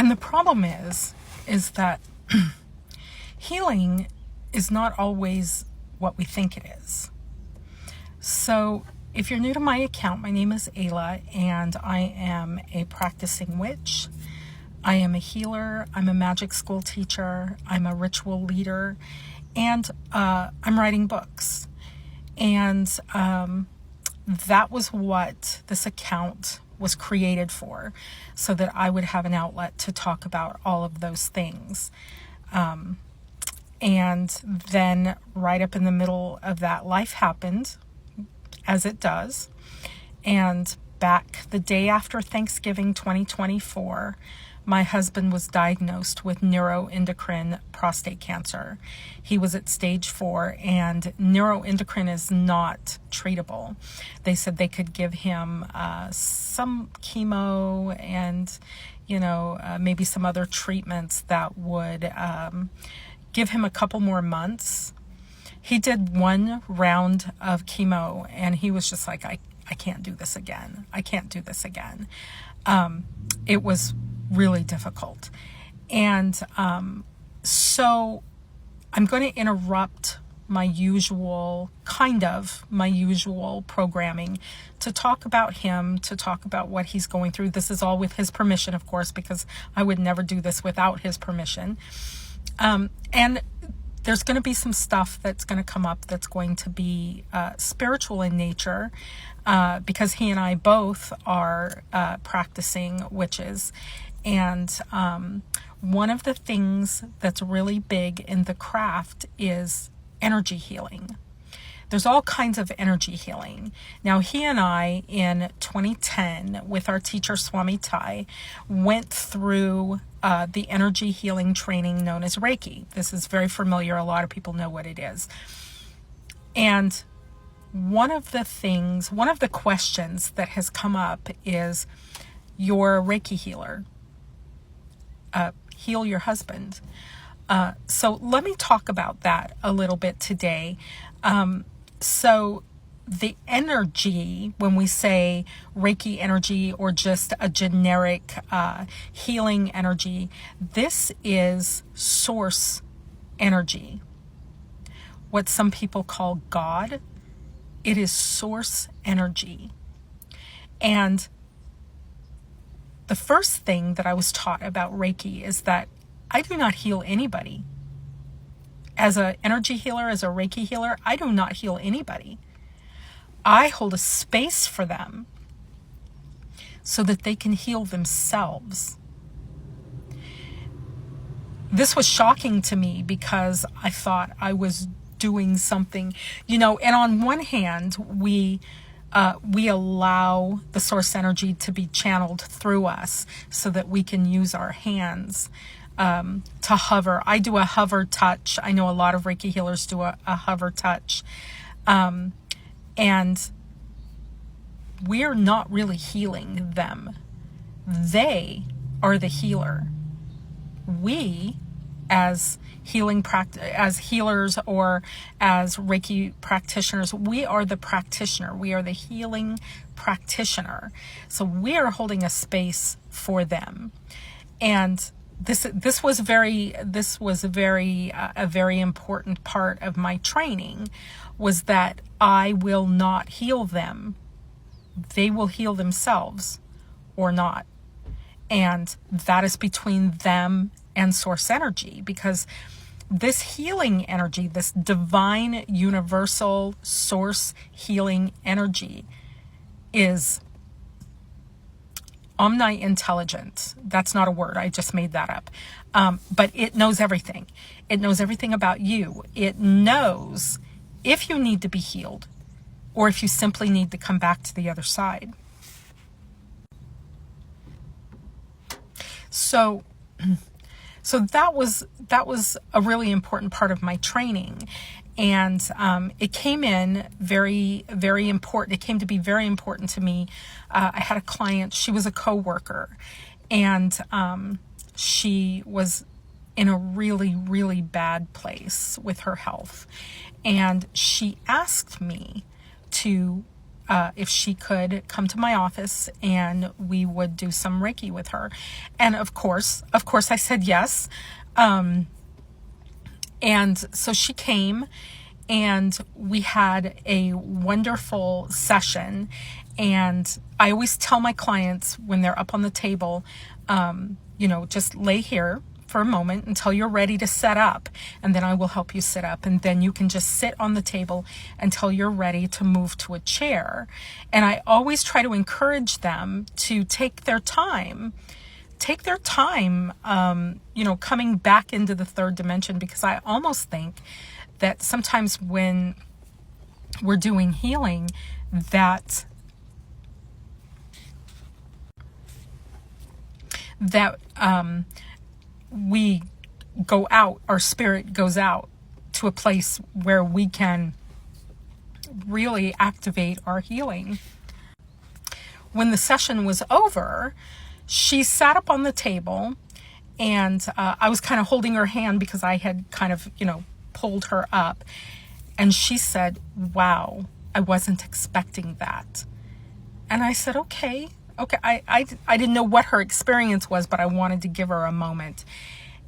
And the problem is that healing is not always what we think it is. So if you're new to my account, my name is Ayla, and I am a practicing witch. I am a healer. I'm a magic school teacher. I'm a ritual leader, and I'm writing books. And that was what this account was created for, so that I would have an outlet to talk about all of those things. And then right up in the middle of that, life happened, as it does. And back the day after Thanksgiving 2024, my husband was diagnosed with neuroendocrine prostate cancer. He was at stage 4, and neuroendocrine is not treatable. They said they could give him some chemo and, maybe some other treatments that would give him a couple more months. He did one round of chemo, and he was just like, I can't do this again. I can't do this again. It was really difficult. And so I'm going to interrupt my usual programming to talk about him, to talk about what he's going through. This is all with his permission, of course, because I would never do this without his permission. And there's going to be some stuff that's going to come up that's going to be spiritual in nature, because he and I both are practicing witches. And one of the things that's really big in the craft is energy healing. There's all kinds of energy healing. Now, he and I, in 2010, with our teacher Swami Tai, went through the energy healing training known as Reiki. This is very familiar. A lot of people know what it is. And one of the questions that has come up is, you're a Reiki healer. Heal your husband. So let me talk about that a little bit today. So the energy, when we say Reiki energy or just a generic healing energy, this is source energy. What some people call God, it is source energy. And the first thing that I was taught about Reiki is that I do not heal anybody. As an energy healer, as a Reiki healer, I do not heal anybody. I hold a space for them so that they can heal themselves. This was shocking to me because I thought I was doing something, and on one hand, we allow the source energy to be channeled through us so that we can use our hands to hover. I do a hover touch. I know a lot of Reiki healers do a hover touch. And we're not really healing them. They are the healer. We, as as healers or as Reiki practitioners, we are the practitioner. We are the healing practitioner. So we are holding a space for them. And this was a very important part of my training, was that I will not heal them. They will heal themselves or not. And that is between them and source energy, because this healing energy, this divine universal source healing energy, is omni-intelligent. That's not a word. I just made that up. But it knows everything. It knows everything about you. It knows if you need to be healed or if you simply need to come back to the other side. So that was a really important part of my training. And it came in very, very important. It came to be very important to me. I had a client, she was a coworker, and she was in a really, really bad place with her health. And she asked me to if she could come to my office and we would do some Reiki with her. And of course, I said yes. And so she came and we had a wonderful session. And I always tell my clients when they're up on the table, just lay here for a moment until you're ready to set up, and then I will help you sit up, and then you can just sit on the table until you're ready to move to a chair. And I always try to encourage them to take their time, coming back into the third dimension, because I almost think that sometimes when we're doing healing, that we go out, our spirit goes out to a place where we can really activate our healing. When the session was over, she sat up on the table, and I was kind of holding her hand because I had kind of, pulled her up. And she said, "Wow, I wasn't expecting that." And I said, okay. I didn't know what her experience was, but I wanted to give her a moment.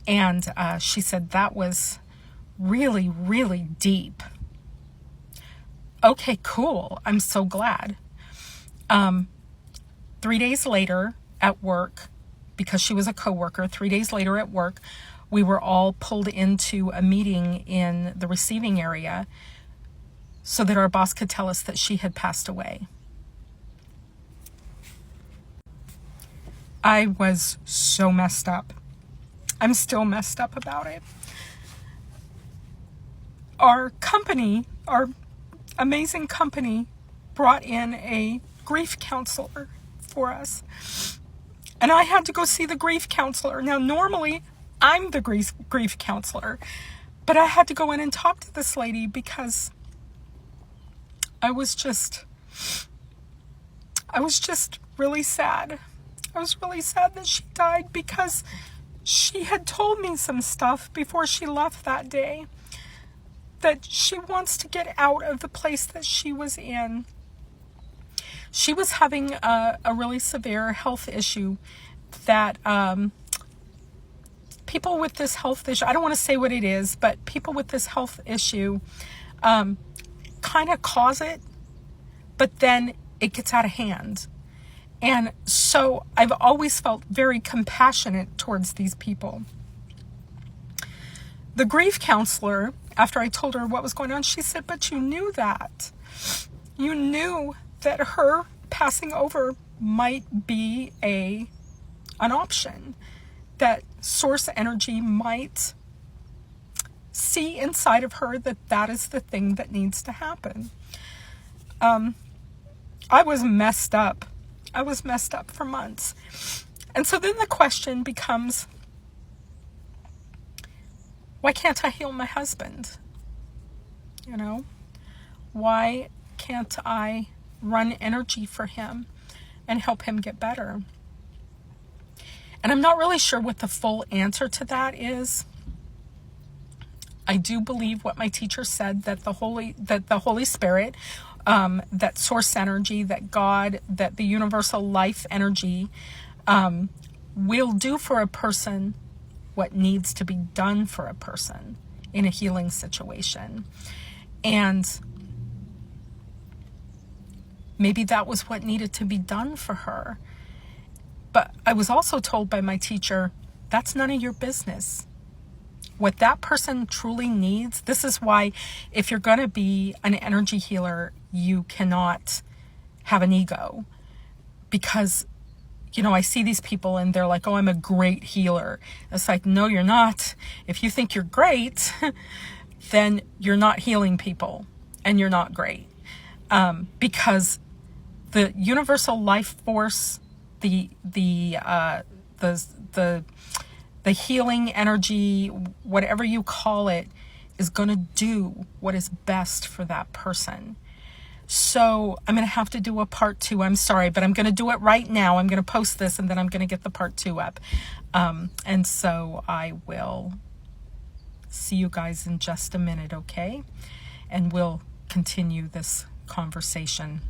And she said, "That was really, really deep." Okay, cool. I'm so glad. 3 days later at work, because she was a coworker, 3 days later at work, we were all pulled into a meeting in the receiving area so that our boss could tell us that she had passed away. I was so messed up. I'm still messed up about it. Our company, our amazing company, brought in a grief counselor for us. And I had to go see the grief counselor. Now, normally, I'm the grief counselor, but I had to go in and talk to this lady because I was just really sad. I was really sad that she died because she had told me some stuff before she left that day, that she wants to get out of the place that she was in. She was having a really severe health issue that people with this health issue, I don't want to say what it is, but people with this health issue kind of cause it, but then it gets out of hand. And so I've always felt very compassionate towards these people. The grief counselor, after I told her what was going on, she said, "But you knew that. You knew that her passing over might be an option, that source energy might see inside of her that is the thing that needs to happen." I was messed up. I was messed up for months. And so then the question becomes, why can't I heal my husband? Why can't I run energy for him and help him get better? And I'm not really sure what the full answer to that is. I do believe what my teacher said, that the Holy Spirit, that source energy, that God, that the universal life energy will do for a person what needs to be done for a person in a healing situation. And maybe that was what needed to be done for her. But I was also told by my teacher, that's none of your business. What that person truly needs, this is why if you're going to be an energy healer, you cannot have an ego. Because, I see these people and they're like, "Oh, I'm a great healer." It's like, no, you're not. If you think you're great, then you're not healing people and you're not great. Because the universal life force, the healing energy, whatever you call it, is going to do what is best for that person. So I'm going to have to do a part 2. I'm sorry, but I'm going to do it right now. I'm going to post this and then I'm going to get the part 2 up. And so I will see you guys in just a minute, okay? And we'll continue this conversation.